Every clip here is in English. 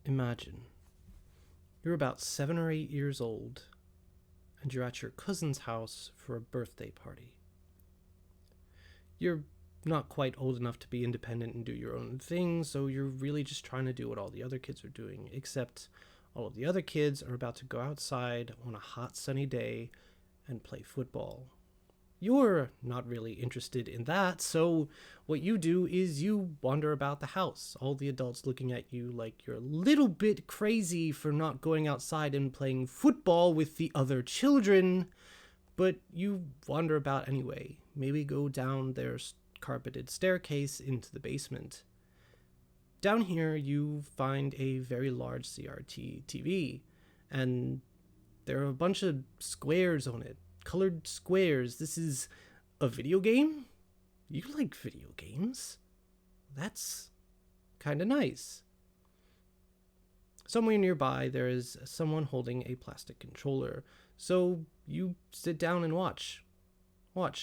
Imagine you're about 7 or 8 years old and you're at your cousin's house for a birthday party. You're not quite old enough to be independent and do your own thing, so you're really just trying to do what all the other kids are doing, except all of the other kids are about to go outside on a hot sunny day and play football. You're not really interested in that, so what you do is you wander about the house, all the adults looking at you like you're a little bit crazy for not going outside and playing football with the other children, but you wander about anyway. Maybe go down their carpeted staircase into the basement. Down here, you find a very large CRT TV, and there are a bunch of squares on it. Colored squares. This is a video game? You like video games? That's kind of nice. Somewhere nearby, there is someone holding a plastic controller, so you sit down and watch.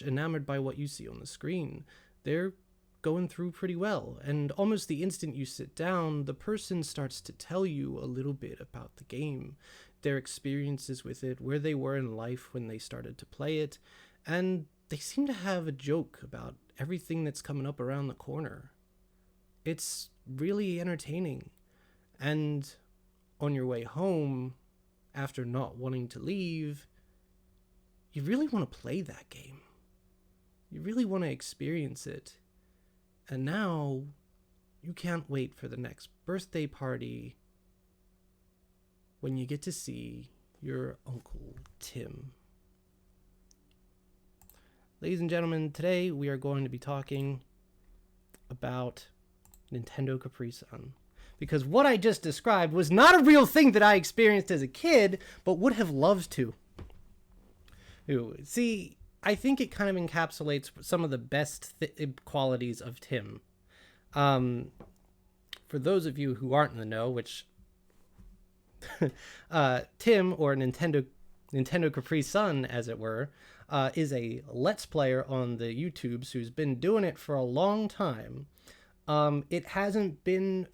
Enamored by what you see on the screen. They're going through pretty well, and almost the instant you sit down, the person starts to tell you a little bit about the game, their experiences with it, where they were in life when they started to play it, and they seem to have a joke about everything that's coming up around the corner. It's really entertaining, and on your way home, after not wanting to leave, you really want to play that game. You really want to experience it. And now, you can't wait for the next birthday party when you get to see your Uncle Tim. Ladies and gentlemen, today we are going to be talking about NintendoCapriSun. Because what I just described was not a real thing that I experienced as a kid, but would have loved to. Ooh, see, I think it kind of encapsulates some of the best qualities of Tim. For those of you who aren't in the know, which Tim, or NintendoCapriSun, as it were, is a Let's Player on the YouTubes who's been doing it for a long time. It hasn't been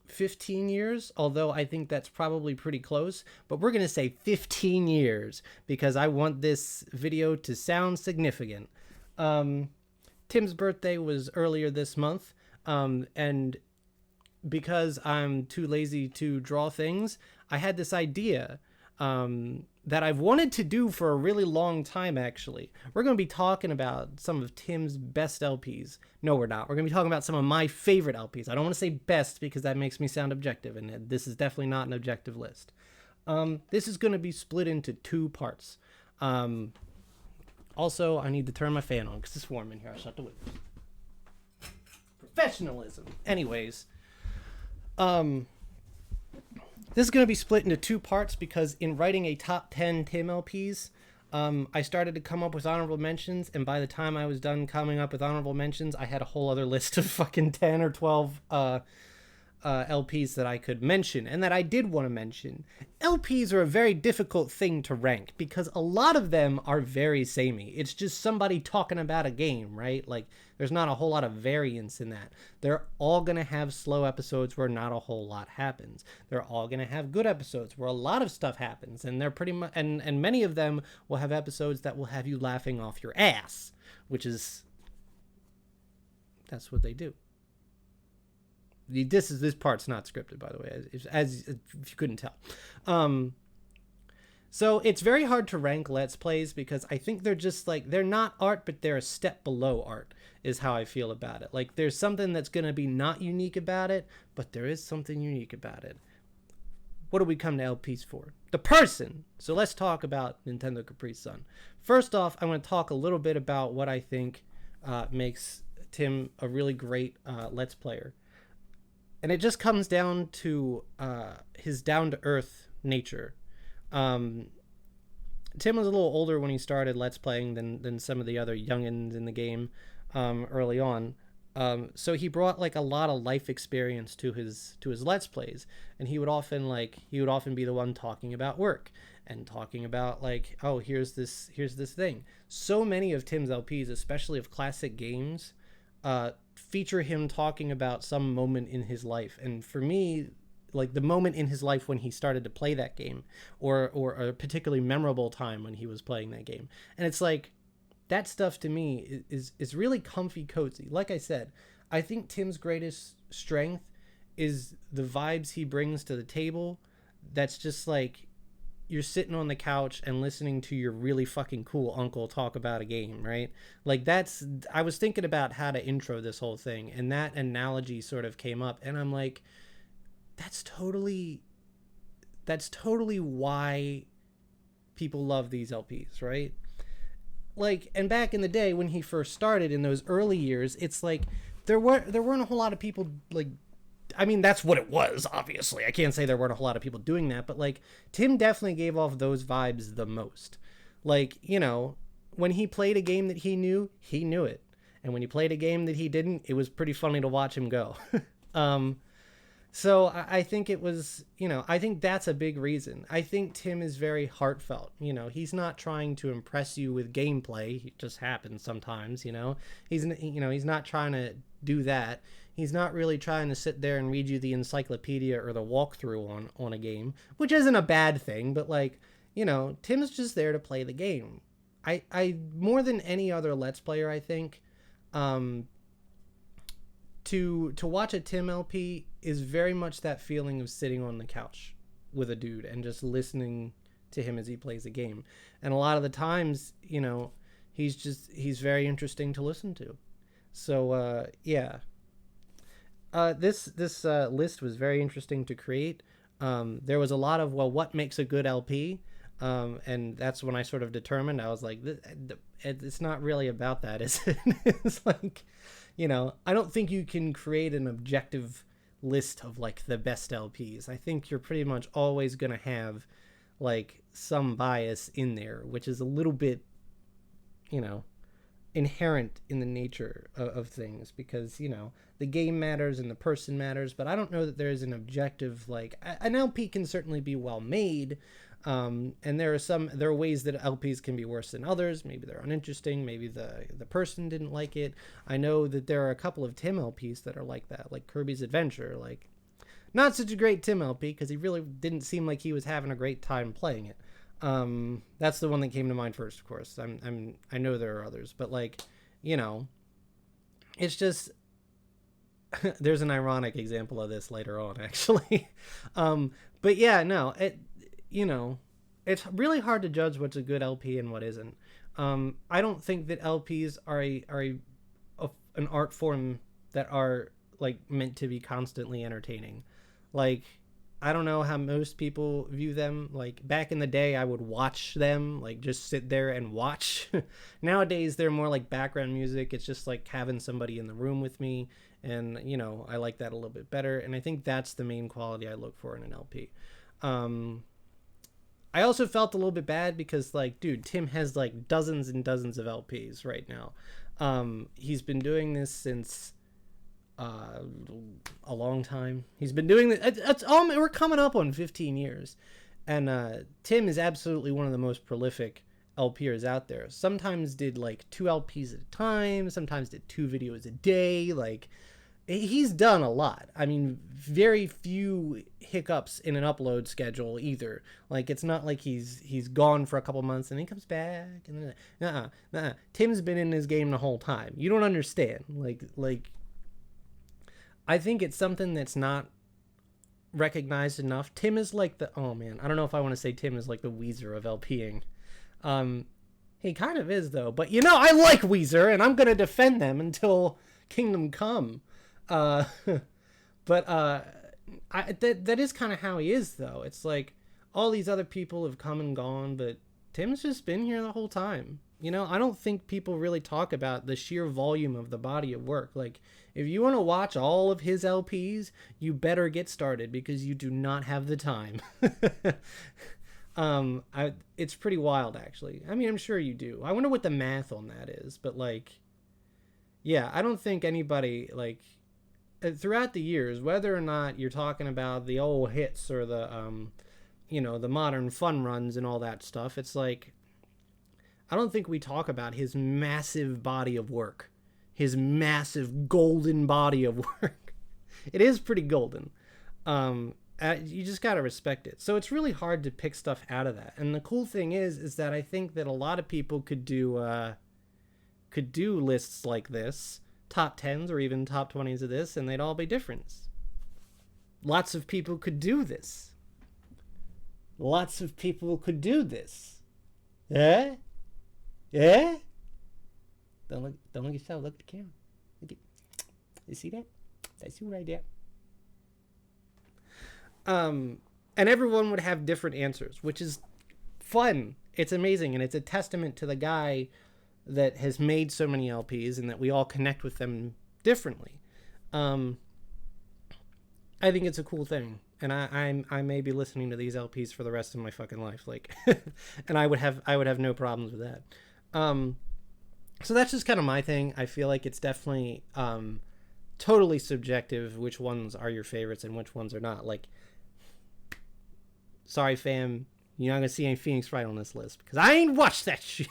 15 years, although I think that's probably pretty close, but we're going to say 15 years because I want this video to sound significant. Tim's birthday was earlier this month, and because I'm too lazy to draw things, I had this idea that I've wanted to do for a really long time, actually. We're going to be talking about some of Tim's best LPs. No, we're not. We're going to be talking about some of my favorite LPs. I don't want to say best because that makes me sound objective, and this is definitely not an objective list. This is going to be split into 2 parts. Also, I need to turn my fan on because it's warm in here. I'll shut the window. Professionalism. Anyways, this is going to be split into 2 parts because in writing a top 10 Tim LPs, I started to come up with honorable mentions, and by the time I was done coming up with honorable mentions, I had a whole other list of fucking 10 or 12 LPs that I could mention, and that I did want to mention. LPs are a very difficult thing to rank because a lot of them are very samey. It's just somebody talking about a game, right? Like, there's not a whole lot of variance in that. They're all going to have slow episodes where not a whole lot happens. They're all going to have good episodes where a lot of stuff happens, and they're pretty much, and many of them will have episodes that will have you laughing off your ass, which is, that's what they do. This part's not scripted, by the way, as if you couldn't tell. So it's very hard to rank Let's Plays because I think they're just like, they're not art, but they're a step below art, is how I feel about it. Like, there's something that's going to be not unique about it, but there is something unique about it. What do we come to LPs for? The person. So let's talk about NintendoCapriSun. First off, I want to talk a little bit about what I think makes Tim a really great Let's Player. And it just comes down to his down-to-earth nature. Tim was a little older when he started Let's Playing than some of the other youngins in the game early on. So he brought like a lot of life experience to his Let's Plays, and he would often be the one talking about work and talking about like, oh, here's this thing. So many of Tim's LPs, especially of classic games, feature him talking about some moment in his life. And for me, like the moment in his life when he started to play that game, or a particularly memorable time when he was playing that game. And it's like, that stuff to me is really comfy cozy. Like I said, I think Tim's greatest strength is the vibes he brings to the table. That's just like, you're sitting on the couch and listening to your really fucking cool uncle talk about a game, right? Like, that's, I was thinking about how to intro this whole thing, and that analogy sort of came up, and I'm like, that's totally why people love these LPs, right? Like, and back in the day when he first started in those early years, it's like there weren't a whole lot of people, like, I mean, that's what it was, obviously. I can't say there weren't a whole lot of people doing that, but like, Tim definitely gave off those vibes the most. Like, you know, when he played a game that he knew it. And when he played a game that he didn't, it was pretty funny to watch him go. So I think it was, you know, I think that's a big reason. I think Tim is very heartfelt. You know, he's not trying to impress you with gameplay. It just happens sometimes, you know. He's not trying to do that. He's not really trying to sit there and read you the encyclopedia or the walkthrough on a game, which isn't a bad thing, but like, you know, Tim's just there to play the game. I more than any other Let's Player, I think, to watch a Tim LP is very much that feeling of sitting on the couch with a dude and just listening to him as he plays a game. And a lot of the times, you know, he's very interesting to listen to. So, yeah. This list was very interesting to create. There was a lot of, well, what makes a good LP? And that's when I sort of determined, I was like, it's not really about that, is it? It's like, you know, I don't think you can create an objective list of like the best LPs. I think you're pretty much always going to have like some bias in there, which is a little bit, you know, inherent in the nature of things, because, you know, the game matters and the person matters, but I don't know that there is an objective, like, an LP can certainly be well made, and there are ways that LPs can be worse than others. Maybe they're uninteresting, maybe the person didn't like it. I know that there are a couple of Tim LPs that are like that, like Kirby's Adventure, like, not such a great Tim LP because he really didn't seem like he was having a great time playing it. That's the one that came to mind first, of course. I know there are others, but like, you know, it's just, there's an ironic example of this later on, actually. But yeah, no, you know, it's really hard to judge what's a good LP and what isn't. I don't think that LPs are an art form that are like meant to be constantly entertaining. Like, I don't know how most people view them. Like, back in the day, I would watch them, like, just sit there and watch. Nowadays, they're more like background music. It's just like having somebody in the room with me. And, you know, I like that a little bit better. And I think that's the main quality I look for in an LP. I also felt a little bit bad because, like, dude, Tim has, like, dozens and dozens of LPs right now. He's been doing this since a long time. He's been doing this. We're coming up on 15 years, and Tim is absolutely one of the most prolific LPers out there. Sometimes did like 2 LPs at a time. Sometimes did 2 videos a day. Like, he's done a lot. I mean, very few hiccups in an upload schedule either. Like, it's not like he's gone for a couple months and he comes back. And Tim's been in his game the whole time. You don't understand. Like. I think it's something that's not recognized enough. Tim is like oh man, I don't know if I want to say Tim is like the Weezer of LPing. He kind of is though, but you know, I like Weezer and I'm going to defend them until Kingdom Come. But that is kind of how he is though. It's like all these other people have come and gone, but Tim's just been here the whole time. You know, I don't think people really talk about the sheer volume of the body of work. Like, if you want to watch all of his LPs, you better get started because you do not have the time. It's pretty wild, actually. I mean, I'm sure you do. I wonder what the math on that is. But, like, yeah, I don't think anybody, like, throughout the years, whether or not you're talking about the old hits or the, you know, the modern fun runs and all that stuff, it's like, I don't think we talk about his massive body of work. His massive golden body of work. It is pretty golden. You just gotta respect it. So it's really hard to pick stuff out of that. And the cool thing is that I think that a lot of people could do lists like this, top 10s or even top 20s of this, and they'd all be different. Lots of people could do this. Lots of people could do this. Yeah? Yeah? Don't look at yourself. Look at the camera. Look at, you see that? That's you right there. And everyone would have different answers, which is fun. It's amazing, and it's a testament to the guy that has made so many LPs and that we all connect with them differently. I think it's a cool thing, and I may be listening to these LPs for the rest of my fucking life, like, and I would have no problems with that. So that's just kind of my thing. I feel like it's definitely totally subjective which ones are your favorites and which ones are not. Like, sorry fam, you're not gonna see any Phoenix Wright on this list because I ain't watched that shit.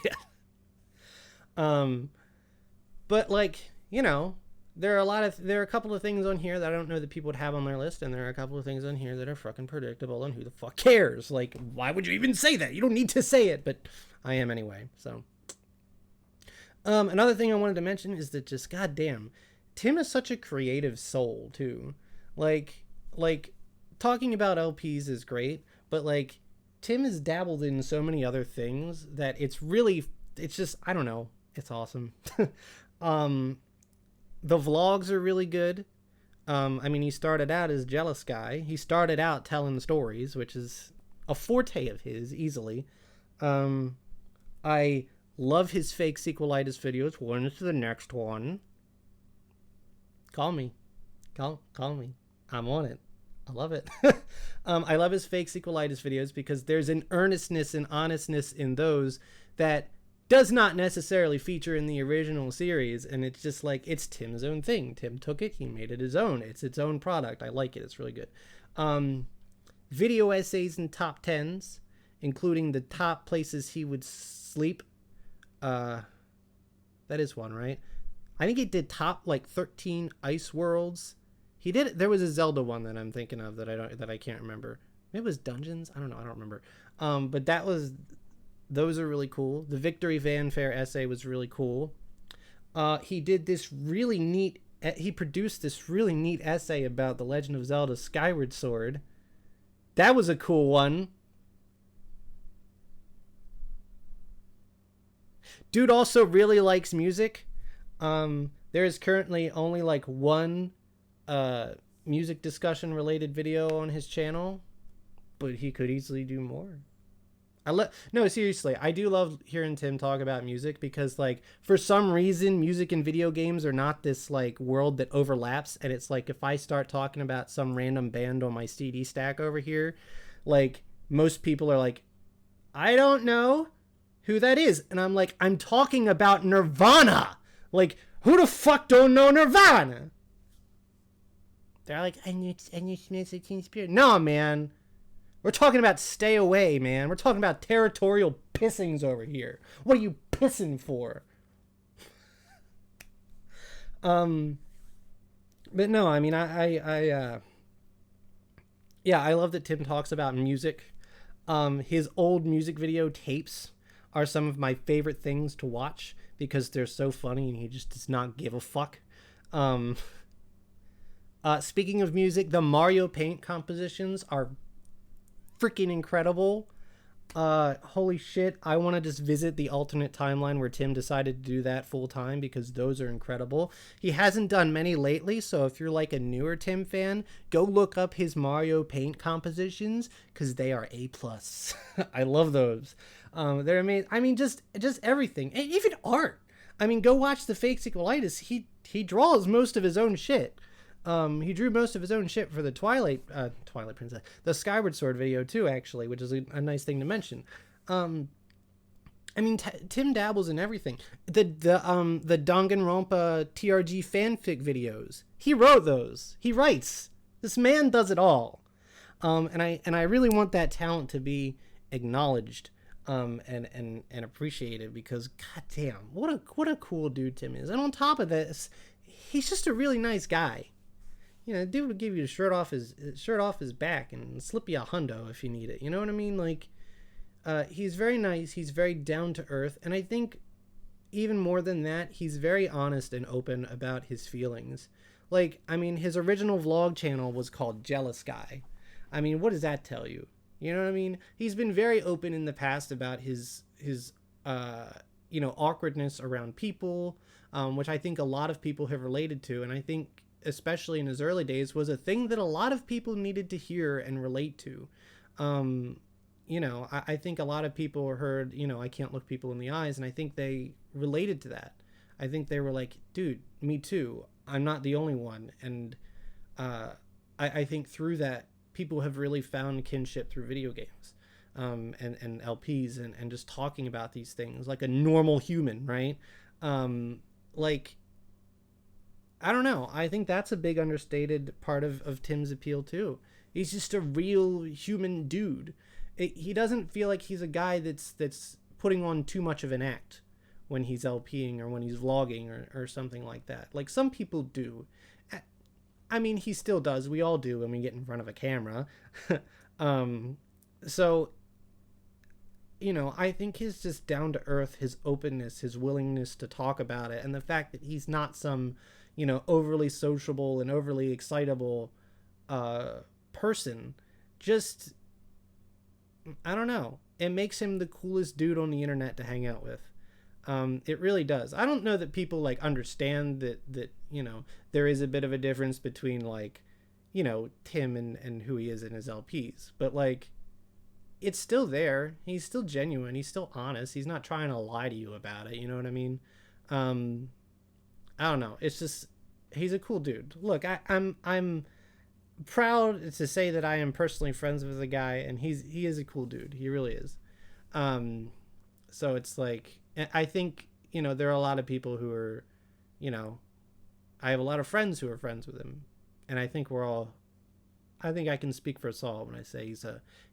But like, you know, there are a couple of things on here that I don't know that people would have on their list, and there are a couple of things on here that are fucking predictable, and who the fuck cares? Like, why would you even say that? You don't need to say it, but I am anyway. So another thing I wanted to mention is that just goddamn, Tim is such a creative soul too. Like talking about LPs is great, but like Tim has dabbled in so many other things that it's just, I don't know, it's awesome. The vlogs are really good. I mean, he started out as Jealous Guy. He started out telling stories, which is a forte of his, easily. I love his fake sequelitis videos. When is the next one? Call me. Call me. I'm on it. I love it. I love his fake sequelitis videos because there's an earnestness and honestness in those that does not necessarily feature in the original series, and it's just like, it's Tim's own thing. Tim took it, he made it his own. It's its own product. I like it. It's really good. Video essays and top 10s, including the top places he would sleep. That is one, right? I think he did top like 13 ice worlds. He did it. There was a Zelda one that I'm thinking of that I can't remember. Maybe it was dungeons. I don't know. I don't remember. But those are really cool. The Victory Fanfare essay was really cool. He did this really neat. He produced this really neat essay about The Legend of Zelda: Skyward Sword. That was a cool one. Dude also really likes music. There is currently only like one music discussion related video on his channel, but he could easily do more. No, seriously, I do love hearing Tim talk about music because, like, for some reason, music and video games are not this, like, world that overlaps, and it's like, if I start talking about some random band on my CD stack over here, like, most people are like, I don't know who that is, and I'm like, I'm talking about Nirvana! Like, who the fuck don't know Nirvana? They're like, I knew Smith's a Teen Spirit. No, man. We're talking about Stay Away, man. We're talking about territorial pissings over here. What are you pissing for? But no, I mean, I love that Tim talks about music. His old music video tapes are some of my favorite things to watch because they're so funny and he just does not give a fuck. Speaking of music, the Mario Paint compositions are freaking incredible. Holy shit, I want to just visit the alternate timeline where Tim decided to do that full time because those are incredible. He hasn't done many lately, so if you're like a newer Tim fan, go look up his Mario Paint compositions because they are A+. I love those. They're amazing. I mean, just everything, and even art. I mean, go watch the fake sequelitis. He draws most of his own shit. He drew most of his own shit for the Twilight Princess, the Skyward Sword video too, actually, which is a nice thing to mention. I mean, Tim dabbles in everything. The Danganronpa TRG fanfic videos, he wrote those. He writes. This man does it all. And I really want that talent to be acknowledged, and appreciated because goddamn, what a cool dude Tim is. And on top of this, he's just a really nice guy. dude would give you the shirt off his back and slip you a hundo if you need it. You know what I mean? Like, he's very nice. He's very down to earth, and I think even more than that, he's very honest and open about his feelings. Like, I mean, his original vlog channel was called Jealous Guy. I mean, what does that tell you? You know what I mean? He's been very open in the past about his awkwardness around people, which I think a lot of people have related to, and I think especially in his early days was a thing that a lot of people needed to hear and relate to. I think a lot of people heard, I can't look people in the eyes, and I think they related to that. I think they were like, dude, me too. I'm not the only one. And I think through that, people have really found kinship through video games, and LPs, and just talking about these things like a normal human, right? Like, I don't know. I think that's a big understated part of Tim's appeal too. He's just a real human dude. He doesn't feel like he's a guy that's putting on too much of an act when he's LPing or when he's vlogging or something like that. Like some people do. I mean, he still does. We all do when we get in front of a camera. So, I think his just down to earth, his openness, his willingness to talk about it, and the fact that he's not some, overly sociable and overly excitable person, just, I don't know. It makes him the coolest dude on the internet to hang out with. It really does. I don't know that people like understand that there is a bit of a difference between like, Tim and who he is in his LPs, but like, it's still there. He's still genuine. He's still honest. He's not trying to lie to you about it. You know what I mean? I don't know. It's just, he's a cool dude. Look, I'm proud to say that I am personally friends with the guy, and he is a cool dude. He really is. So it's like, I think, there are a lot of people who are, I have a lot of friends who are friends with him, and I think I think I can speak for us all when I say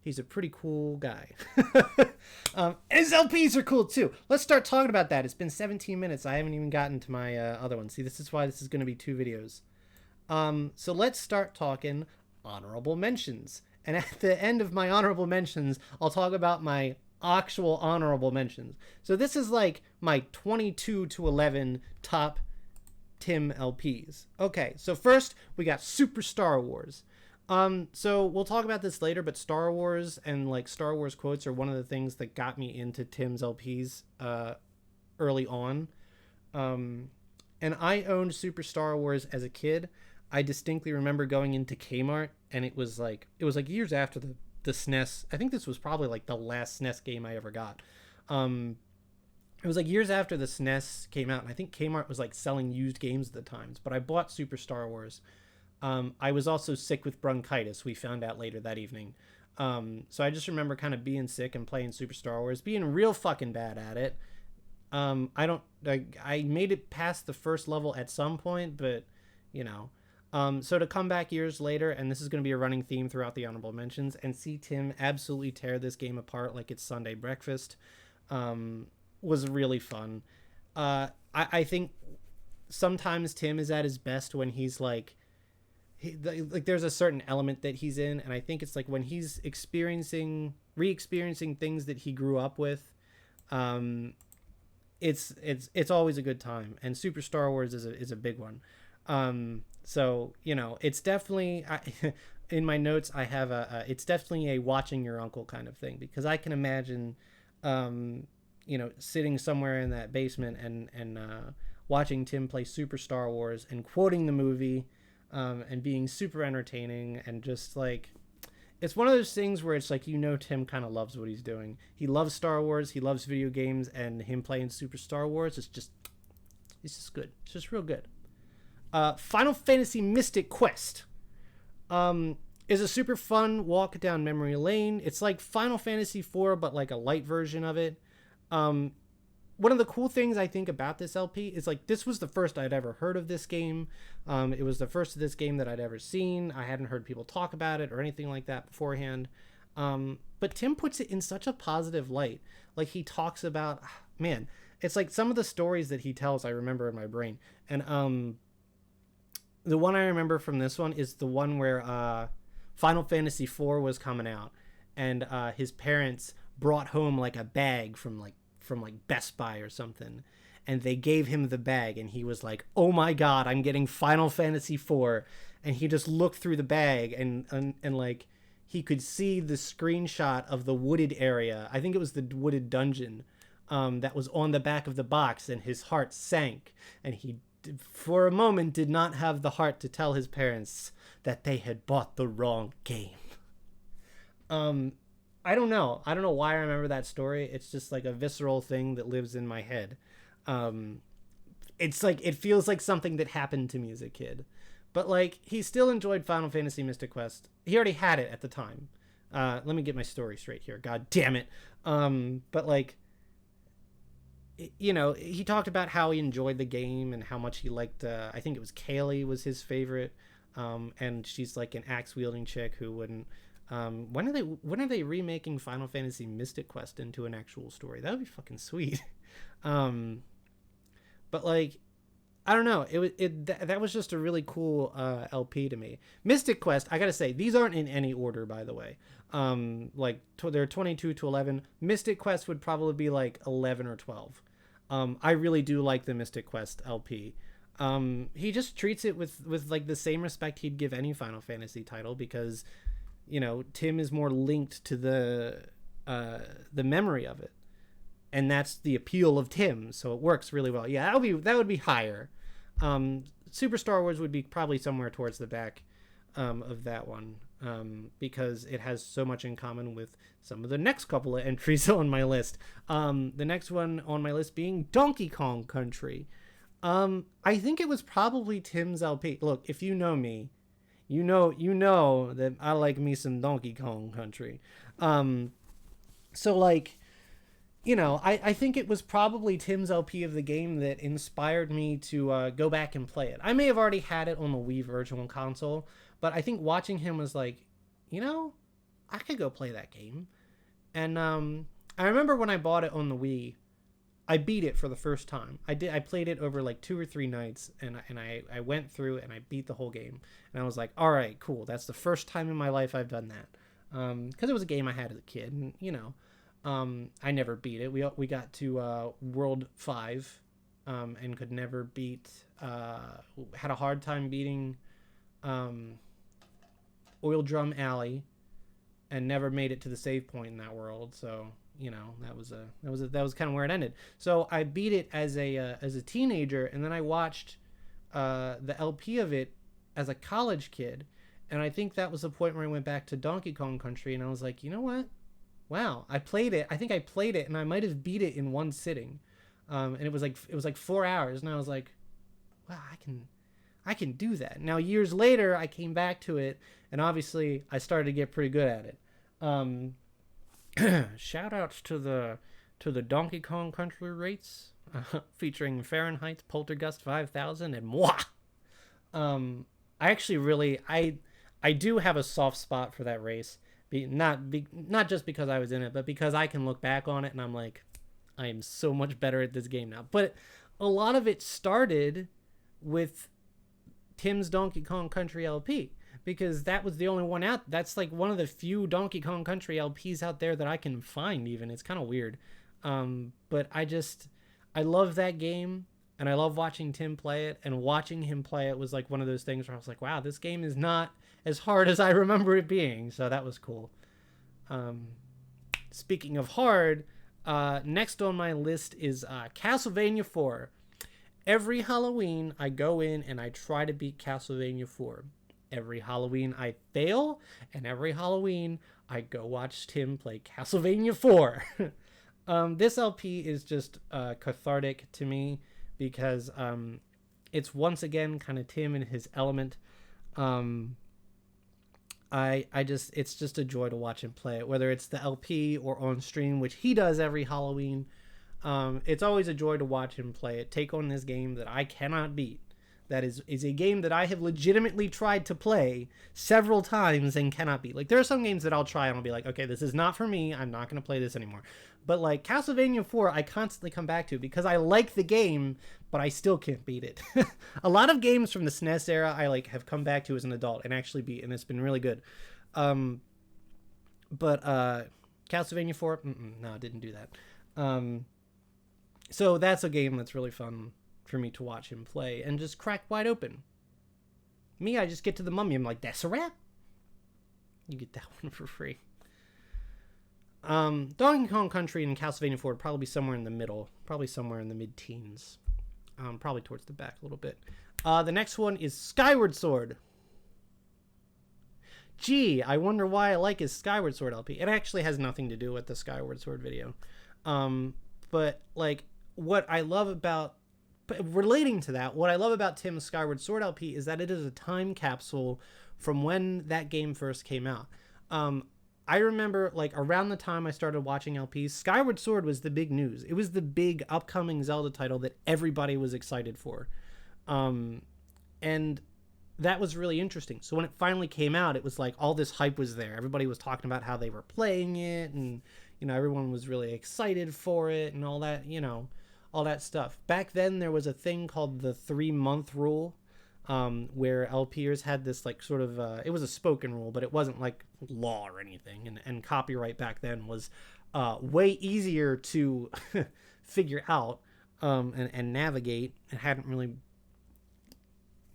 he's a pretty cool guy. And his LPs are cool too. Let's start talking about that. It's been 17 minutes. I haven't even gotten to my other one. See, this is why this is going to be 2 videos. So let's start talking honorable mentions. And at the end of my honorable mentions, I'll talk about my actual honorable mentions. So this is like my 22 to 11 top Tim LPs. Okay, so first we got Super Star Wars. So we'll talk about this later, but Star Wars and like Star Wars quotes are one of the things that got me into Tim's LPs early on. And I owned Super Star Wars as a kid. I distinctly remember going into Kmart, and it was like years after the SNES. I think this was probably like the last SNES game I ever got. It was like years after the SNES came out, and I think Kmart was like selling used games at the times, but I bought Super Star Wars. I was also sick with bronchitis, we found out later that evening. So I just remember kind of being sick and playing Super Star Wars, being real fucking bad at it. I made it past the first level at some point, but so to come back years later, and this is going to be a running theme throughout the honorable mentions, and see Tim absolutely tear this game apart like it's Sunday breakfast, was really fun. I think sometimes Tim is at his best when he's like, there's a certain element that he's in, and I think it's like when he's re-experiencing things that he grew up with. It's always a good time, and Super Star Wars is a big one. So it's definitely in my notes I have it's definitely a watching your uncle kind of thing, because I can imagine sitting somewhere in that basement and watching Tim play Super Star Wars and quoting the movie. And being super entertaining, and just like, it's one of those things where it's like, Tim kind of loves what he's doing. He loves Star Wars, he loves video games, and him playing Super Star Wars, it's just good. It's just real good. Final Fantasy Mystic Quest is a super fun walk down memory lane. It's like Final Fantasy IV, but like a light version of it. One of the cool things I think about this LP is like, this was the first I'd ever heard of this game. It was the first of this game that I'd ever seen. I hadn't heard people talk about it or anything like that beforehand. But Tim puts it in such a positive light. Like, he talks about, man, it's like some of the stories that he tells I remember in my brain. And The one I remember from this one is the one where Final Fantasy IV was coming out, and his parents brought home like a bag from Best Buy or something, and they gave him the bag, and he was like, "Oh my god, I'm getting Final Fantasy IV," and he just looked through the bag and like he could see the screenshot of the wooded area. I think it was the wooded dungeon that was on the back of the box, and his heart sank, and he for a moment did not have the heart to tell his parents that they had bought the wrong game. Um, I don't know. I don't know why I remember that story. It's just like a visceral thing that lives in my head. Um, it's like it feels like something that happened to me as a kid. But like he still enjoyed Final Fantasy Mystic Quest. He already had it at the time. Let me get my story straight here. God damn it. But like you know, he talked about how he enjoyed the game and how much he liked. I think it was Kaylee was his favorite, and she's like an axe wielding chick who wouldn't. When are they remaking Final Fantasy Mystic Quest into an actual story? That would be fucking sweet. um, but like, I don't know. That was just a really cool LP to me. Mystic Quest. I gotta say, these aren't in any order, by the way. They're 22 to 11. Mystic Quest would probably be like 11 or 12. I really do like the Mystic Quest LP. He just treats it with like the same respect he'd give any Final Fantasy title because, you know, Tim is more linked to the memory of it, and that's the appeal of Tim. So it works really well. Yeah, that would be higher. Super Star Wars would be probably somewhere towards the back of that one because it has so much in common with some of the next couple of entries on my list. The next one on my list being Donkey Kong Country. I think it was probably Tim's LP. Look, if you know me, you know that I like me some Donkey Kong Country. So like, you know, I think it was probably Tim's LP of the game that inspired me to go back and play it. I may have already had it on the Wii Virtual Console, but I think watching him was like, you know, I could go play that game. And I remember when I bought it on the Wii, I beat it for the first time. I played it over like 2 or 3 nights, and I went through and I beat the whole game. And I was like, all right, cool. That's the first time in my life I've done that. Because it was a game I had as a kid, and you know. I never beat it. We got to World 5 and could never beat. Had a hard time beating Oil Drum Alley, and never made it to the save point in that world. So you know that was kind of where it ended. So I beat it as a teenager, and then I watched the LP of it as a college kid, and I think that was the point where I went back to Donkey Kong Country, and I was like, you know what? Wow, I played it. I think I played it, and I might have beat it in one sitting, and it was like 4 hours, and I was like, wow, I can do that. Now years later, I came back to it, and obviously I started to get pretty good at it. Shout outs to the Donkey Kong Country rates, featuring Fahrenheit, Poltergust 5000, and moi. I actually really I do have a soft spot for that race. Not just because I was in it, but because I can look back on it and I'm like, I am so much better at this game now. But a lot of it started with Tim's Donkey Kong Country LP because that was the only one out. That's like one of the few Donkey Kong Country LPs out there that I can find even. It's kind of weird. But I love that game, and I love watching Tim play it, and watching him play it was like one of those things where I was like, wow, this game is not as hard as I remember it being. So that was cool. Speaking of hard, next on my list is Castlevania 4. Every Halloween, I go in and I try to beat Castlevania 4. Every Halloween, I fail, and every Halloween, I go watch Tim play Castlevania 4. This LP is just cathartic to me because it's once again kind of Tim in his element. It's just a joy to watch him play it, whether it's the LP or on stream, which he does every Halloween. It's always a joy to watch him play it, take on this game that I cannot beat, that is a game that I have legitimately tried to play several times and cannot beat. Like, there are some games that I'll try and I'll be like, okay, this is not for me. I'm not going to play this anymore. But like Castlevania 4, I constantly come back to because I like the game, but I still can't beat it. A lot of games from the SNES era I like have come back to as an adult and actually beat, and it's been really good. But Castlevania 4, no, didn't do that. So that's a game that's really fun for me to watch him play and just crack wide open. Me, I just get to the mummy. I'm like, that's a wrap. You get that one for free. Donkey Kong Country and Castlevania 4 would probably be somewhere in the middle. Probably somewhere in the mid-teens. Probably towards the back a little bit. The next one is Skyward Sword. Gee, I wonder why I like his Skyward Sword LP. It actually has nothing to do with the Skyward Sword video. But, like, what I love about... Relating to that, what I love about Tim's Skyward Sword LP is that it is a time capsule from when that game first came out. I remember, like, around the time I started watching LPs, Skyward Sword was the big news. It was the big upcoming Zelda title that everybody was excited for. And that was really interesting. So when it finally came out, it was like all this hype was there. Everybody was talking about how they were playing it, and, you know, everyone was really excited for it and all that, you know, all that stuff. Back then, there was a thing called the 3-month rule, where LPers had this, like, sort of, it was a spoken rule, but it wasn't like law or anything. And copyright back then was way easier to figure out and navigate. It hadn't really,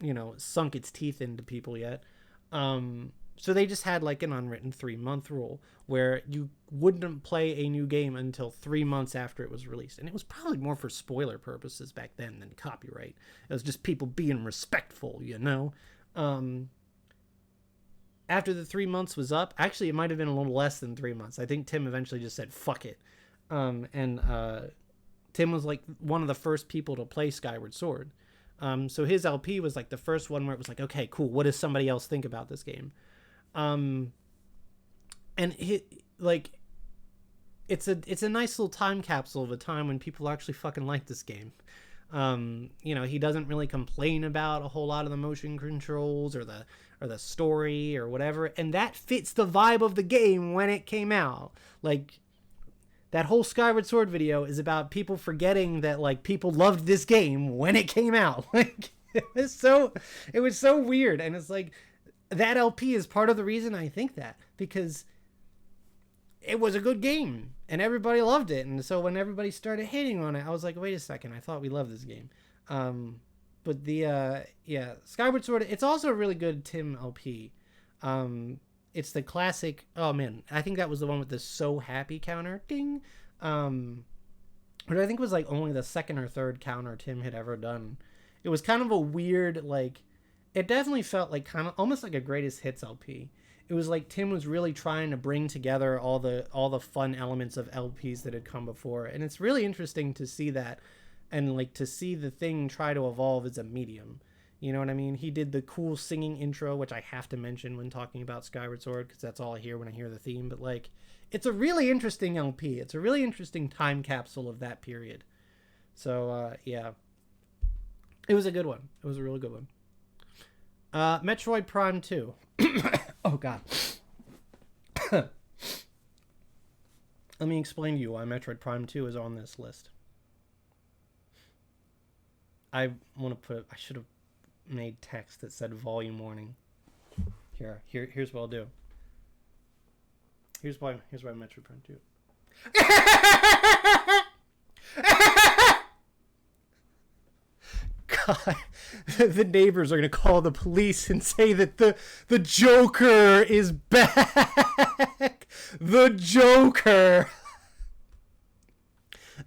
you know, sunk its teeth into people yet. So they just had like an unwritten 3-month rule where you wouldn't play a new game until 3 months after it was released. And it was probably more for spoiler purposes back then than copyright. It was just people being respectful, you know? After the 3 months was up, actually it might have been a little less than 3 months. I think Tim eventually just said, fuck it. Tim was like one of the first people to play Skyward Sword. So his LP was like the first one where it was like, okay, cool. What does somebody else think about this game? And it's a nice little time capsule of a time when people actually fucking like this game. You know, he doesn't really complain about a whole lot of the motion controls or the story or whatever, and that fits the vibe of the game when it came out. Like, that whole Skyward Sword video is about people forgetting that, like, people loved this game when it came out. Like, it was so weird, and it's like, that LP is part of the reason I think that, because it was a good game and everybody loved it. And so when everybody started hating on it, I was like, wait a second, I thought we loved this game. But Skyward Sword, it's also a really good Tim LP. It's the classic, oh man, I think that was the one with the so happy counter, ding. But I think it was like only the second or third counter Tim had ever done. It was kind of a weird, like, it definitely felt like kind of almost like a greatest hits LP. It was like Tim was really trying to bring together all the fun elements of LPs that had come before. And it's really interesting to see that, and like to see the thing try to evolve as a medium. You know what I mean? He did the cool singing intro, which I have to mention when talking about Skyward Sword, because that's all I hear when I hear the theme. But like, it's a really interesting LP. It's a really interesting time capsule of that period. So yeah, it was a good one. It was a really good one. Metroid Prime 2. Oh, God. Let me explain to you why Metroid Prime 2 is on this list. I should have made text that said volume warning. Here's what I'll do. Here's why Metroid Prime 2. God, the neighbors are going to call the police and say that the Joker is back. The Joker.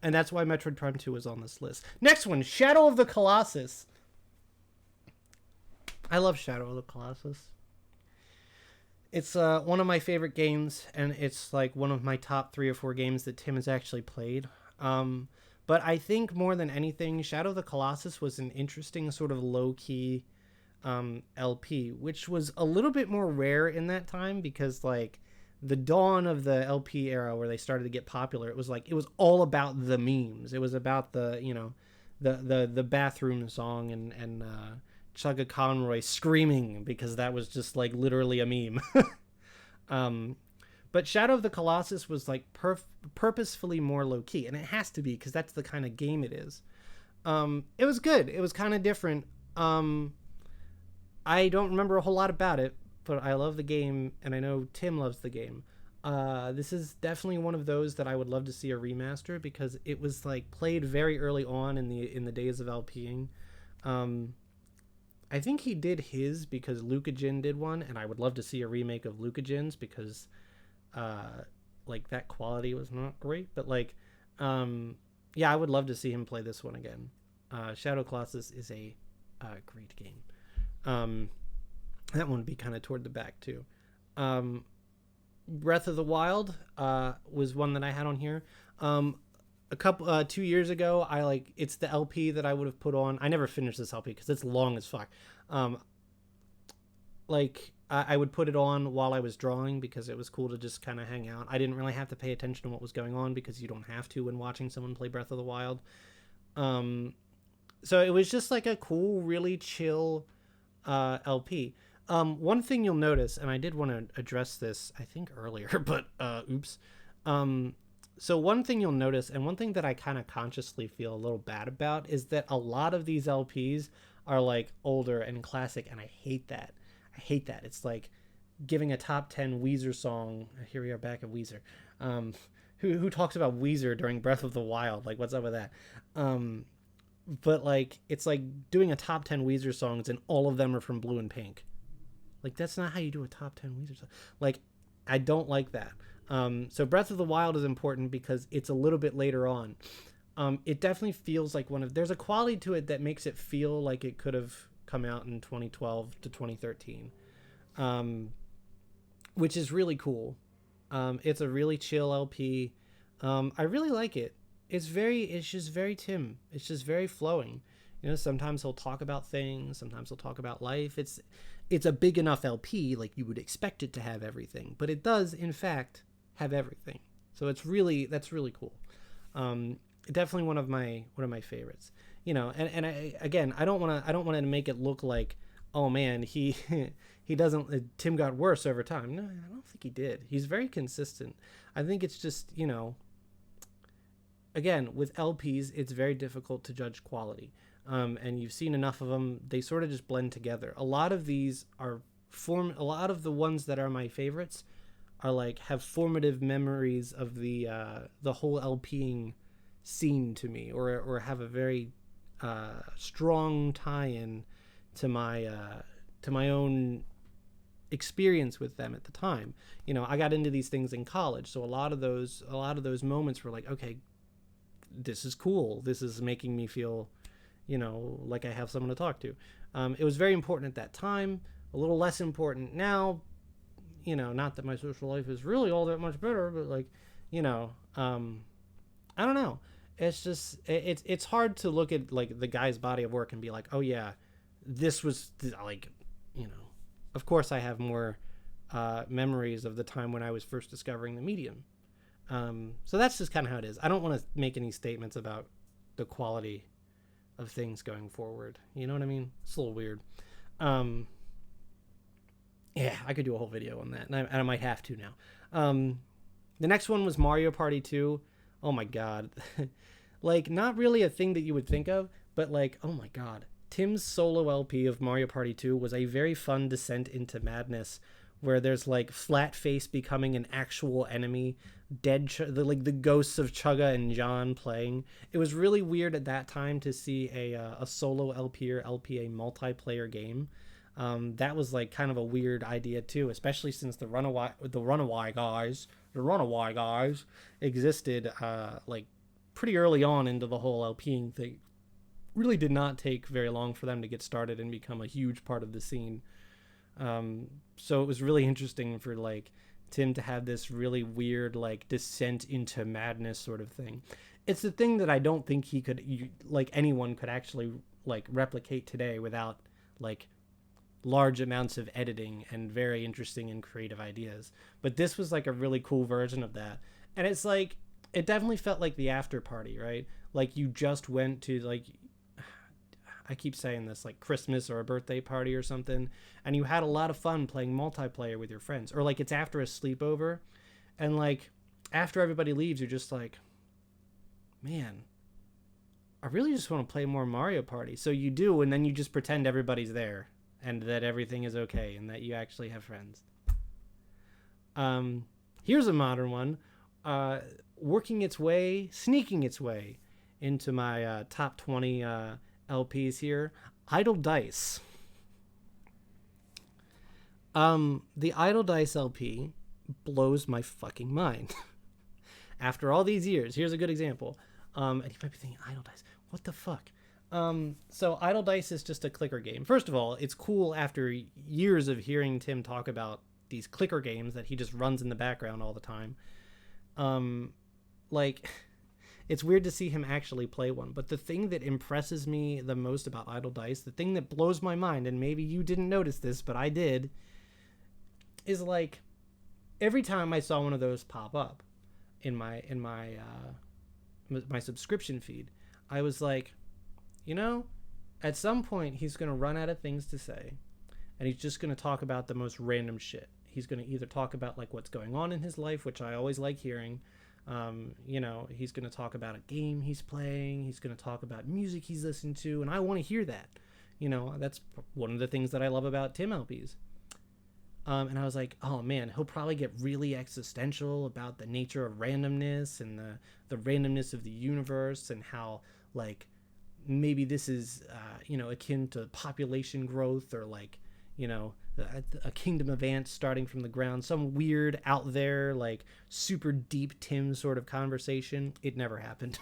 And that's why Metroid Prime 2 is on this list. Next one, Shadow of the Colossus. I love Shadow of the Colossus. It's one of my favorite games, and it's like one of my top 3 or 4 games that Tim has actually played. But I think more than anything, Shadow of the Colossus was an interesting sort of low-key LP, which was a little bit more rare in that time because, like, the dawn of the LP era where they started to get popular, it was all about the memes. It was about the, you know, the bathroom song and Chugga Conroy screaming because that was just like literally a meme. But Shadow of the Colossus was like purposefully more low key, and it has to be because that's the kind of game it is. It was good. It was kind of different. I don't remember a whole lot about it, but I love the game, and I know Tim loves the game. This is definitely one of those that I would love to see a remaster because it was like played very early on in the days of LPing. I think he did his because Lucajin did one, and I would love to see a remake of Lucajin's because like that quality was not great, but like yeah, I would love to see him play this one again. Shadow Colossus is a great game. That one would be kind of toward the back too. Breath of the Wild was one that I had on here. A couple 2 years ago, it's the LP that I would have put on. I never finished this LP because it's long as fuck. I would put it on while I was drawing because it was cool to just kind of hang out. I didn't really have to pay attention to what was going on because you don't have to when watching someone play Breath of the Wild. So it was just like a cool, really chill LP. One thing you'll notice, and I did want to address this, I think earlier, but oops. So one thing you'll notice, and one thing that I kind of consciously feel a little bad about, is that a lot of these LPs are like older and classic, and I hate that. I hate that. It's like giving a top 10 Weezer song. Here we are back at Weezer. Who talks about Weezer during Breath of the Wild? Like, what's up with that? But like, it's like doing a top 10 Weezer songs, and all of them are from Blue and Pink. Like, that's not how you do a top 10 Weezer song. Like, I don't like that. So Breath of the Wild is important because it's a little bit later on. It definitely feels like there's a quality to it that makes it feel like it could have come out in 2012 to 2013, which is really cool. It's a really chill LP. I really like it. It's just very Tim. It's just very flowing. You know, sometimes he'll talk about things. Sometimes he'll talk about life. It's a big enough LP, like you would expect it to have everything, but it does in fact have everything. So that's really cool. Definitely one of my favorites. You know, and I don't want to make it look like, oh man, he doesn't. Tim got worse over time. No, I don't think he did. He's very consistent. I think it's just, you know, again, with LPs, it's very difficult to judge quality. And you've seen enough of them, they sort of just blend together. A lot of these a lot of the ones that are my favorites are like have formative memories of the whole LPing scene to me, or have a very strong tie-in to my own experience with them at the time. You know, I got into these things in college, so a lot of those moments were like, okay, this is cool. This is making me feel, you know, like I have someone to talk to. It was very important at that time, a little less important now. You know, not that my social life is really all that much better, but like, you know, I don't know. It's just, it's hard to look at like the guy's body of work and be like, oh yeah, this was like, you know, of course I have more memories of the time when I was first discovering the medium. So that's just kind of how it is. I don't want to make any statements about the quality of things going forward. You know what I mean? It's a little weird. Yeah, I could do a whole video on that, and I might have to now. The next one was Mario Party 2. Oh my god. Like, not really a thing that you would think of, but like, oh my god. Tim's solo LP of Mario Party 2 was a very fun descent into madness, where there's like Flatface becoming an actual enemy, the ghosts of Chugga and John playing. It was really weird at that time to see a solo LP or LPA multiplayer game. That was like kind of a weird idea too, especially since the Runaway guys existed like pretty early on into the whole LPing thing. Really did not take very long for them to get started and become a huge part of the scene. So it was really interesting for like Tim to have this really weird like descent into madness sort of thing. It's the thing that I don't think anyone could actually like replicate today without like large amounts of editing and very interesting and creative ideas. But this was like a really cool version of that. And it's like, it definitely felt like the after party, right? Like you just went to like, I keep saying this, like Christmas or a birthday party or something, and you had a lot of fun playing multiplayer with your friends, or like it's after a sleepover, and like after everybody leaves, you're just like, man, I really just want to play more Mario Party. So you do, and then you just pretend everybody's there and that everything is okay and that you actually have friends. Here's a modern one, sneaking its way into my top 20 LPs here. Idle Dice. The Idle Dice LP blows my fucking mind. After all these years, here's a good example. And you might be thinking, Idle Dice, what the fuck? So Idle Dice is just a clicker game. First of all, it's cool after years of hearing Tim talk about these clicker games that he just runs in the background all the time. Like, it's weird to see him actually play one. But the thing that impresses me the most about Idle Dice, the thing that blows my mind, and maybe you didn't notice this, but I did, is like every time I saw one of those pop up in my subscription feed, I was like, you know, at some point he's going to run out of things to say, and he's just going to talk about the most random shit. He's going to either talk about like what's going on in his life, which I always like hearing. You know, he's going to talk about a game he's playing. He's going to talk about music he's listened to, and I want to hear that. You know, that's one of the things that I love about Tim LPs. And I was like, oh man, he'll probably get really existential about the nature of randomness and the randomness of the universe, and how like maybe this is you know, akin to population growth, or like, you know, a kingdom of ants starting from the ground, some weird out there like super deep Tim sort of conversation. It never happened.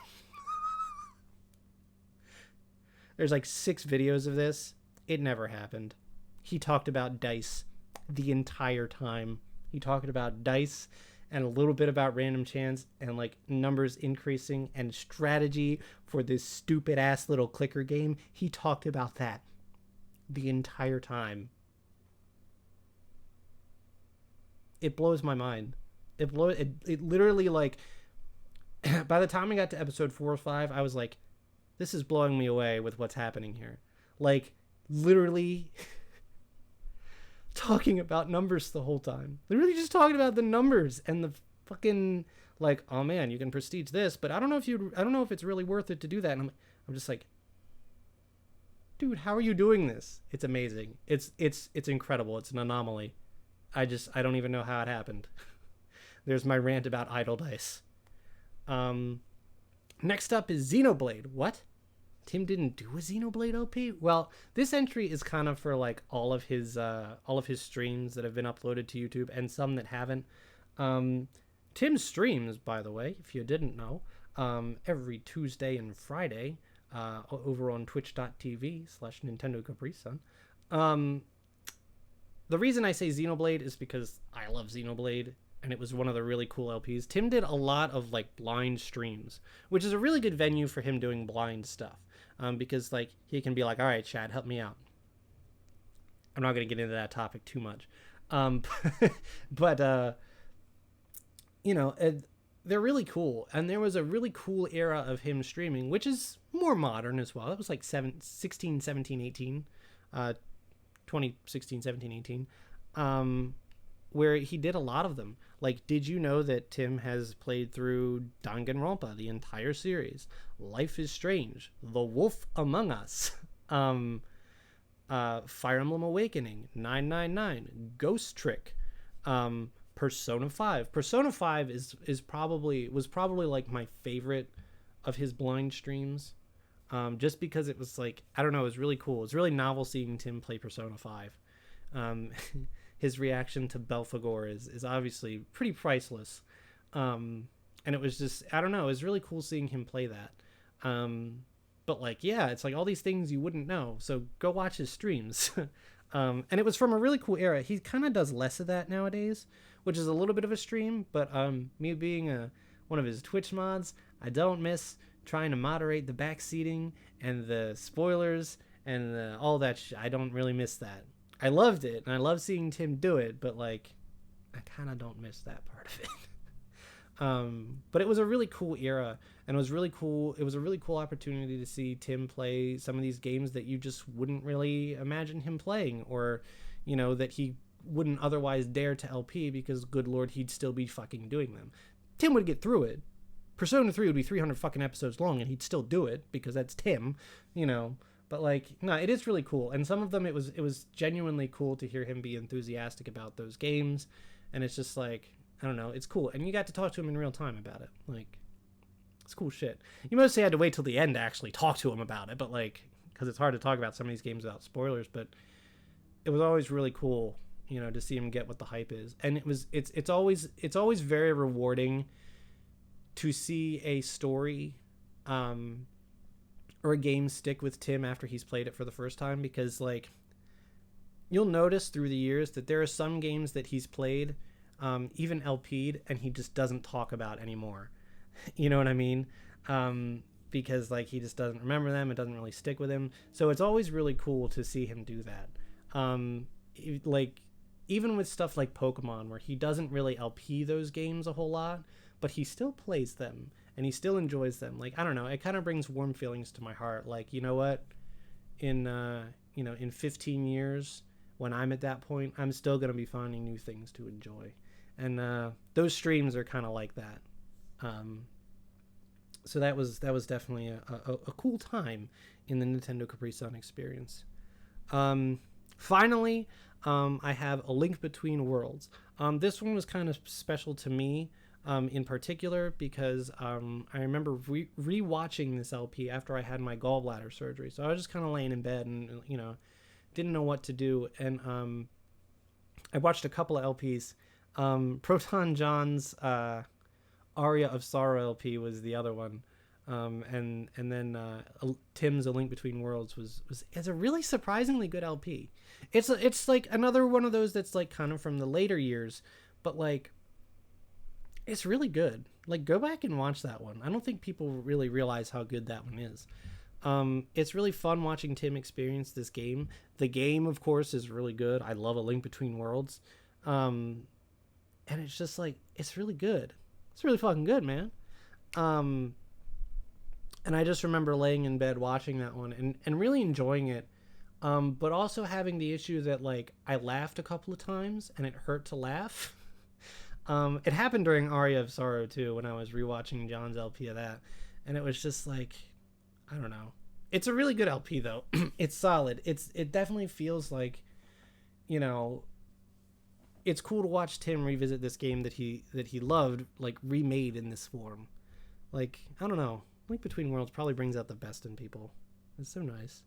There's like 6 videos of this. It never happened. He talked about dice the entire time. He talked about dice and a little bit about random chance and like numbers increasing and strategy for this stupid ass little clicker game. He talked about that the entire time. It blows my mind. It literally, like, by the time I got to episode 4 or 5, I was like, this is blowing me away with what's happening here. Like, literally talking about numbers the whole time. Literally just talking about the numbers and the fucking, like, oh man, you can prestige this, but I don't know if it's really worth it to do that. And I'm just like, dude, how are you doing this? It's amazing. It's incredible. It's an anomaly. I don't even know how it happened. There's my rant about Idle Dice. Next up is Xenoblade. What? Tim didn't do a Xenoblade LP? Well, this entry is kind of for like all of his streams that have been uploaded to YouTube and some that haven't. Tim streams, by the way, if you didn't know, every Tuesday and Friday over on twitch.tv/NintendoCapriSun. The reason I say Xenoblade is because I love Xenoblade, and it was one of the really cool LPs. Tim did a lot of like blind streams, which is a really good venue for him doing blind stuff, because like he can be like, all right, Chad, help me out. I'm not going to get into that topic too much. But you know, they're really cool. And there was a really cool era of him streaming, which is more modern as well. It was like 16, 17, 18, 2016, 17, 18, where he did a lot of them. Like, did you know that Tim has played through Danganronpa, the entire series, Life is Strange, The Wolf Among Us, Fire Emblem Awakening, 999, Ghost Trick, Persona 5. Persona 5 was probably like my favorite of his blind streams. Just because it was like, I don't know, it was really cool. It's really novel seeing Tim play Persona 5. His reaction to Belphegor is obviously pretty priceless. And it was just, I don't know, it was really cool seeing him play that. But like, yeah, it's like all these things you wouldn't know. So go watch his streams. And it was from a really cool era. He kind of does less of that nowadays, which is a little bit of a stream. But me being one of his Twitch mods, I don't miss trying to moderate the backseating and the spoilers and all that I don't really miss that. I loved it, and I love seeing Tim do it, but like, I kind of don't miss that part of it. But it was a really cool era, and it was really cool. It was a really cool opportunity to see Tim play some of these games that you just wouldn't really imagine him playing, or, that he wouldn't otherwise dare to LP because, good lord, he'd still be fucking doing them. Tim would get through it. Persona 3 would be 300 fucking episodes long, and he'd still do it because that's Tim, But no, it is really cool, and some of them it was genuinely cool to hear him be enthusiastic about those games, and it's just like, I don't know, it's cool, and you got to talk to him in real time about it. It's cool shit. You mostly had to wait till the end to actually talk to him about it, but because it's hard to talk about some of these games without spoilers. But it was always really cool, to see him get what the hype is, and it's always very rewarding to see a story, or a game stick with Tim after he's played it for the first time, because you'll notice through the years that there are some games that he's played, even LP'd, and he just doesn't talk about anymore. You know what I mean? Because he just doesn't remember them. It doesn't really stick with him. So it's always really cool to see him do that. Even with stuff like Pokemon, where he doesn't really LP those games a whole lot, but he still plays them and he still enjoys them. I don't know, it kind of brings warm feelings to my heart. You know what? In 15 years, when I'm at that point, I'm still going to be finding new things to enjoy. And those streams are kind of like that. So that was definitely a cool time in the Nintendo Capri Sun experience. Finally, I have A Link Between Worlds. This one was kind of special to me, in particular, because I remember re-watching this LP after I had my gallbladder surgery. So I was just kind of laying in bed and, didn't know what to do. And I watched a couple of LPs. Proton John's Aria of Sorrow LP was the other one. And then Tim's A Link Between Worlds is a really surprisingly good LP. It's another one of those that's kind of from the later years, but it's really good. Go back and watch that one. I don't think people really realize how good that one is. It's really fun watching Tim experience this game. The game, of course, is really good. I love A Link Between Worlds. And it's just it's really good. It's really fucking good, man. And I just remember laying in bed watching that one and really enjoying it. But also having the issue that I laughed a couple of times and it hurt to laugh. It happened during Aria of Sorrow too, when I was rewatching John's LP of that, and it was just I don't know. It's a really good LP though. It's solid. It definitely feels it's cool to watch Tim revisit this game that he loved, remade in this form. I don't know. Link Between Worlds probably brings out the best in people. It's so nice.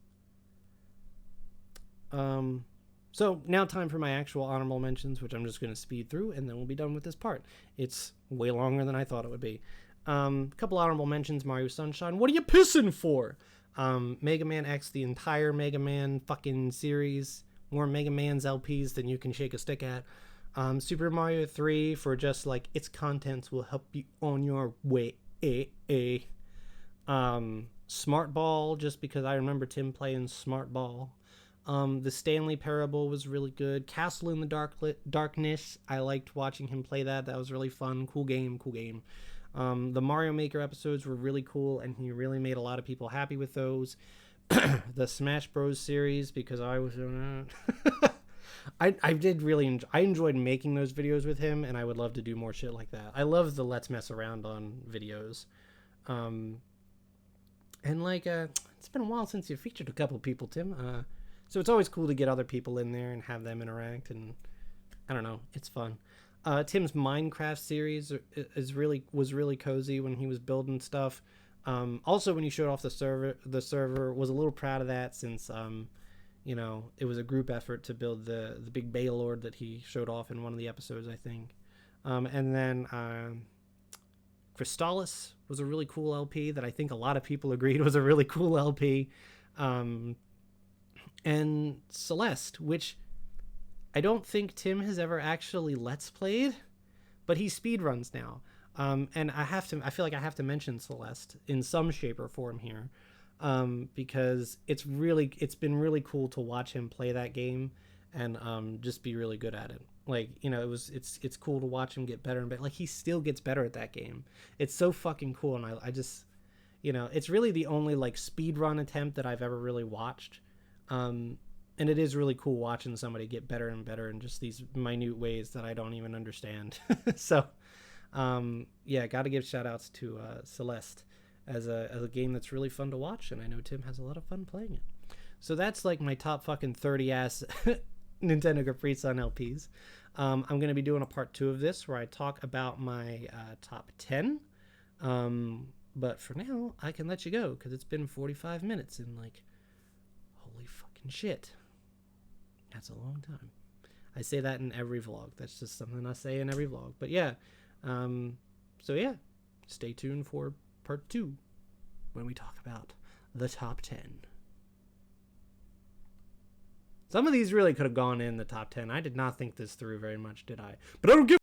So now time for my actual honorable mentions, which I'm just going to speed through, and then we'll be done with this part. It's way longer than I thought it would be. A couple honorable mentions: Mario Sunshine. What are you pissing for? Mega Man X, the entire Mega Man fucking series. More Mega Man's LPs than you can shake a stick at. Super Mario 3 for just its contents will help you on your way. Smart Ball, just because I remember Tim playing Smart Ball. The Stanley Parable was really good. Castle in the Darkness, I liked watching him play that. That was really fun. Cool game. The Mario Maker episodes were really cool, and he really made a lot of people happy with those. The Smash Bros series, because I was I enjoyed making those videos with him, and I would love to do more shit like that. I love the Let's Mess Around on videos. And it's been a while since you featured a couple people, Tim. So it's always cool to get other people in there and have them interact, and I don't know, it's fun. Tim's Minecraft series was really cozy when he was building stuff. Also, when he showed off the server was a little proud of that, since it was a group effort to build the big Baylord that he showed off in one of the episodes, I think. And then Crystallis was a really cool LP that I think a lot of people agreed was a really cool LP. And Celeste, which I don't think Tim has ever actually Let's Played, but he speedruns now. And I feel like I have to mention Celeste in some shape or form here, because it's been really cool to watch him play that game and just be really good at it. Like, you know, it's cool to watch him get better and better. Like, he still gets better at that game. It's so fucking cool. And I just, you know, it's really the only like speed run attempt that I've ever really watched. And it is really cool watching somebody get better and better in just these minute ways that I don't even understand. So, yeah, got to give shout outs to Celeste as a game that's really fun to watch. And I know Tim has a lot of fun playing it. So that's like my top fucking 30 ass NintendoCapriSun LPs. I'm going to be doing a part 2 of this where I talk about my top 10. But for now, I can let you go because it's been 45 minutes and like, holy fucking shit. That's a long time. I say that in every vlog. That's just something I say in every vlog. But yeah. So yeah, stay tuned for part 2 when we talk about the top 10. Some of these really could have gone in the top 10. I did not think this through very much, did I? But I don't give